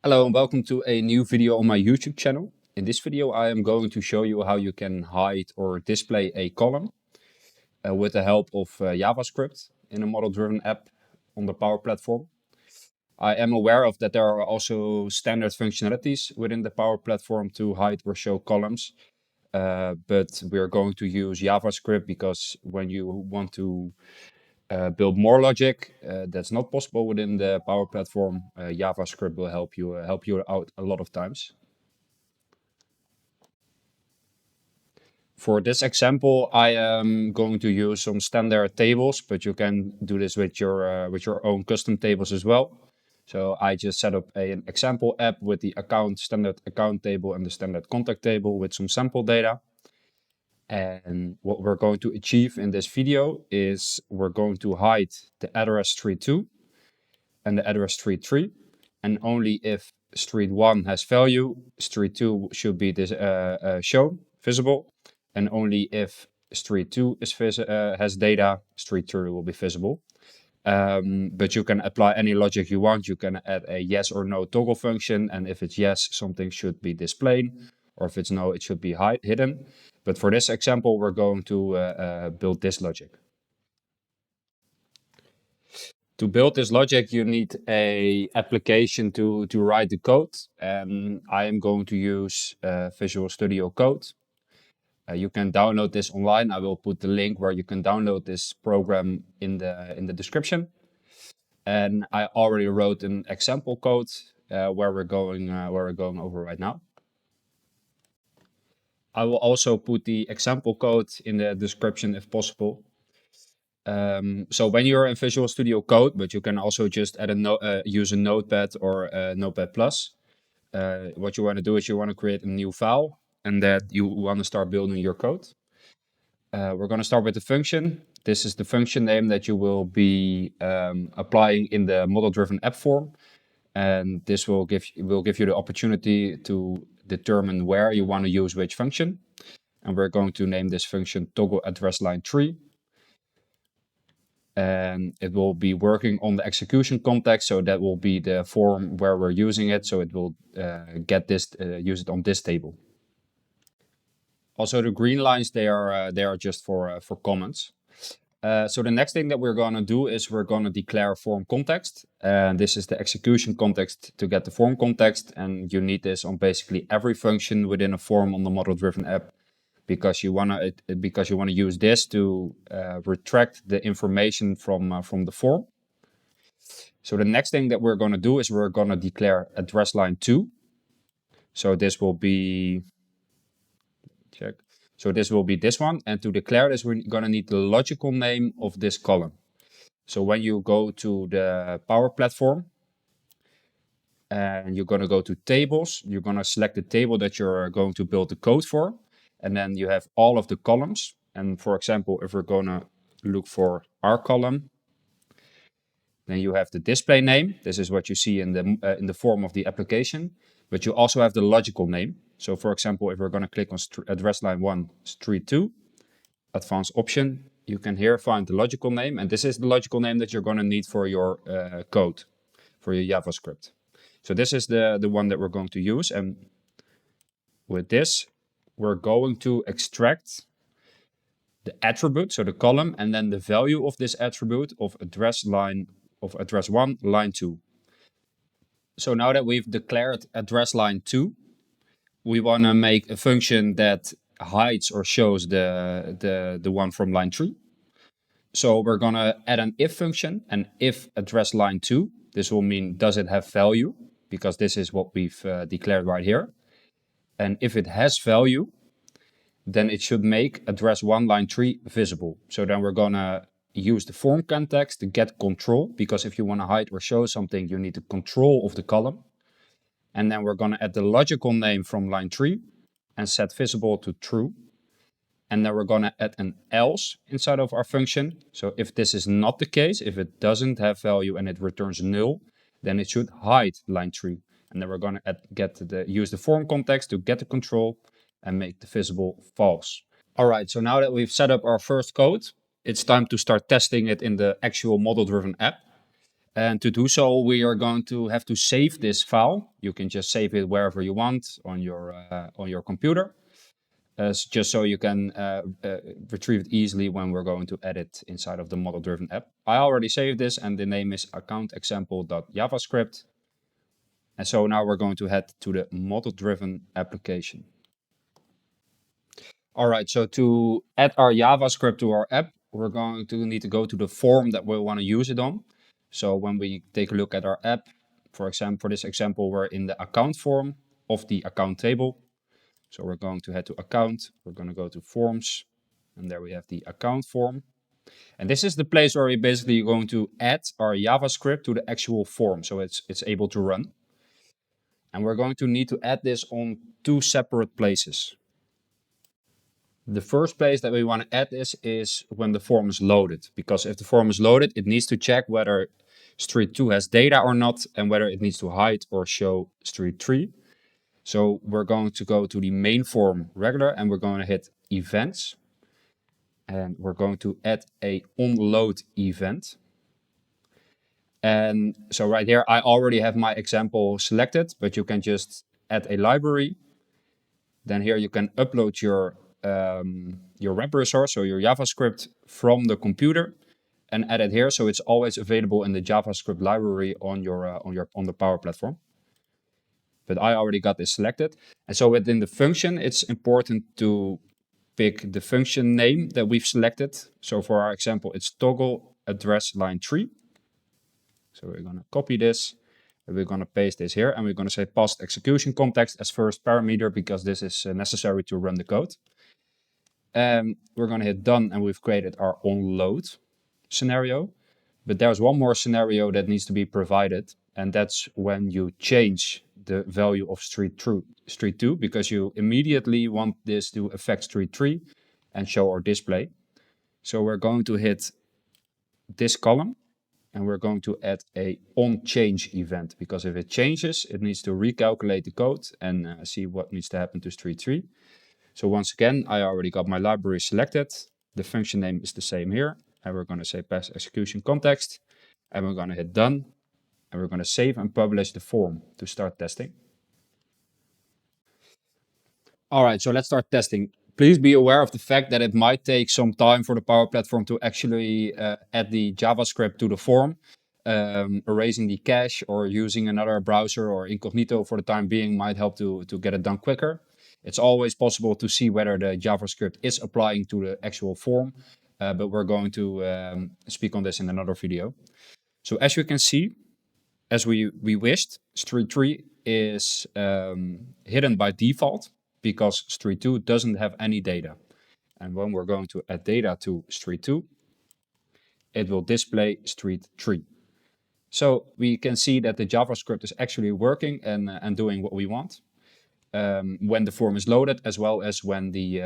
Hello and welcome to a new video on my YouTube channel. In this video I am going to show you how you can hide or display a column with the help of JavaScript in a model-driven app on the Power Platform. I am aware of that there are also standard functionalities within the Power Platform to hide or show columns, but we're going to use JavaScript because when you want to build more logic that's not possible within the Power Platform, JavaScript will help you out a lot of times. For this example, I am going to use some standard tables, but you can do this with your own custom tables as well. So I just set up an example app with the standard account table and the standard contact table with some sample data. And what we're going to achieve in this video is we're going to hide the address street 2 and the address street 3. And only if street 1 has value, street 2 should be shown, visible. And only if street 2 is has data, street 3 will be visible. But you can apply any logic you want. You can add a yes or no toggle function. And if it's yes, something should be displayed. Or if it's no, it should be hidden. But for this example, we're going to build this logic. To build this logic, you need an application to write the code. And I am going to use Visual Studio Code. You can download this online. I will put the link where you can download this program in the description. And I already wrote an example code where we're going over right now. I will also put the example code in the description if possible. So when you're in Visual Studio Code, but you can also just add use a Notepad or a Notepad+. What you want to do is you want to create a new file and that you want to start building your code. We're going to start with the function. This is the function name that you will be applying in the model-driven app form. And this will give you the opportunity to determine where you want to use which function. And we're going to name this function toggle address line 3. And it will be working on the execution context. So that will be the form where we're using it. So it will use it on this table. Also, the green lines, they are just for comments. So the next thing that we're going to do is we're going to declare form context. And this is the execution context to get the form context. And you need this on basically every function within a form on the model-driven app, because you want to use this to retract the information from the form. So the next thing that we're going to do is we're going to declare address line 2. So this will be So this will be this one, and to declare this, we're going to need the logical name of this column. So when you go to the Power Platform, and you're going to go to tables, you're going to select the table that you're going to build the code for, and then you have all of the columns. And for example, if we're going to look for our column, then you have the display name. This is what you see in the form of the application, but you also have the logical name. So for example, if we're going to click on address line 1, street 2, advanced option, you can here find the logical name. And this is the logical name that you're going to need for your code, for your JavaScript. So this is the one that we're going to use. And with this, we're going to extract the attribute, so the column, and then the value of this attribute of address 1, line 2. So now that we've declared address line 2, we want to make a function that hides or shows the one from line 3. So we're going to add an if function, and if address line 2, this will mean does it have value, because this is what we've declared right here. And if it has value, then it should make address 1, line 3 visible. So then we're going to use the form context to get control, because if you want to hide or show something, you need the control of the column. And then we're going to add the logical name from line 3 and set visible to true. And then we're going to add an else inside of our function. So if this is not the case, if it doesn't have value and it returns null, then it should hide line 3. And then we're going to use the form context to get the control and make the visible false. All right, so now that we've set up our first code, it's time to start testing it in the actual model-driven app. And to do so, we are going to have to save this file. You can just save it wherever you want on your computer, just so you can retrieve it easily when we're going to edit inside of the model-driven app. I already saved this, and the name is accountexample.javascript. And so now we're going to head to the model-driven application. All right, so to add our JavaScript to our app, we're going to need to go to the form that we want to use it on. So when we take a look at our app, for example, for this example, we're in the account form of the account table. So we're going to head to account, we're going to go to forms, and there we have the account form. And this is the place where we're basically going to add our JavaScript to the actual form, so it's able to run. And we're going to need to add this on two separate places. The first place that we want to add this is when the form is loaded, because if the form is loaded, it needs to check whether street 2 has data or not, and whether it needs to hide or show street 3. So we're going to go to the main form regular, and we're going to hit events, and we're going to add a onload event. And so right here, I already have my example selected, but you can just add a library. Then here you can upload your web resource, so your JavaScript from the computer, and add it here, so it's always available in the JavaScript library on the Power Platform. But I already got this selected, and so within the function, it's important to pick the function name that we've selected. So for our example, it's toggle address line 3. So we're going to copy this, and we're going to paste this here, and we're going to say post execution context as first parameter, because this is necessary to run the code. We're going to hit done, and we've created our onload scenario. But there's one more scenario that needs to be provided, and that's when you change the value of street 2, because you immediately want this to affect street 3 and show or display. So we're going to hit this column, and we're going to add a onChange event, because if it changes, it needs to recalculate the code and see what needs to happen to street 3. So once again, I already got my library selected. The function name is the same here. And we're going to say pass execution context. And we're going to hit done. And we're going to save and publish the form to start testing. All right, so let's start testing. Please be aware of the fact that it might take some time for the Power Platform to actually add the JavaScript to the form. Erasing the cache or using another browser or incognito for the time being might help to get it done quicker. It's always possible to see whether the JavaScript is applying to the actual form, but we're going to speak on this in another video. So as you can see, as we wished, street 3 is hidden by default because street 2 doesn't have any data. And when we're going to add data to street 2, it will display street 3. So we can see that the JavaScript is actually working and doing what we want when the form is loaded, as well as when the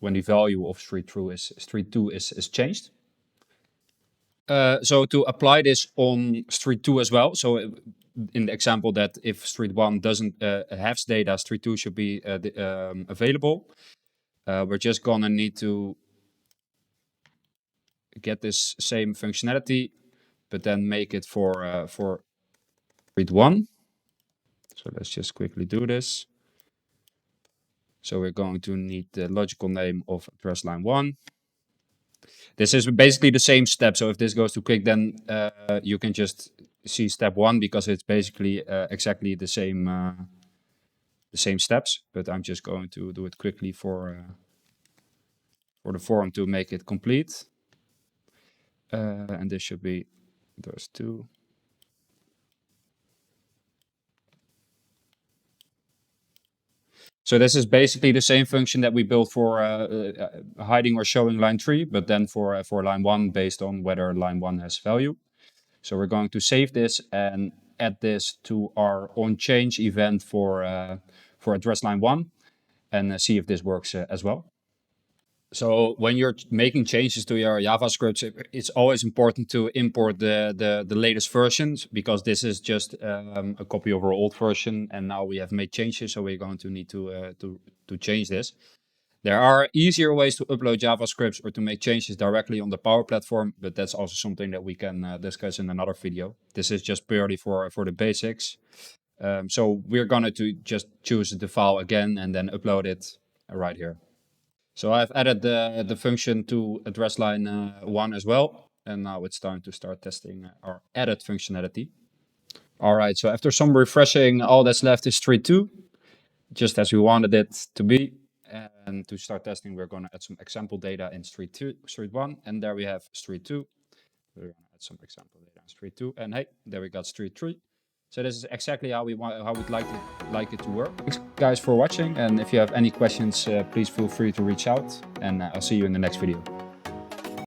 value of street 2 is changed. So to apply this on street 2 as well, so in the example that if street 1 doesn't have data, street 2 should be available. We're just gonna need to get this same functionality, but then make it for street 1. So let's just quickly do this. So we're going to need the logical name of address line 1. This is basically the same step. So if this goes too quick, then you can just see step 1, because it's basically exactly the same steps. But I'm just going to do it quickly for the form to make it complete. And this should be those two. So this is basically the same function that we built for hiding or showing line 3, but then for line 1 based on whether line 1 has value. So we're going to save this and add this to our onChange event for address line 1 and see if this works as well. So when you're making changes to your JavaScript, it's always important to import the latest versions, because this is just a copy of our old version, and now we have made changes, so we're going to need to change this. There are easier ways to upload JavaScripts or to make changes directly on the Power Platform, but that's also something that we can discuss in another video. This is just purely for the basics. So we're going to just choose the file again and then upload it right here. So I've added the function to address line 1 as well. And now it's time to start testing our added functionality. All right, so after some refreshing, all that's left is street 2, just as we wanted it to be. And to start testing, we're going to add some example data in street 1, and there we have street 2. We're going to add some example data in street 2, and hey, there we got street 3. So this is exactly how we'd like it to work. Thanks guys for watching, and if you have any questions, please feel free to reach out, and I'll see you in the next video.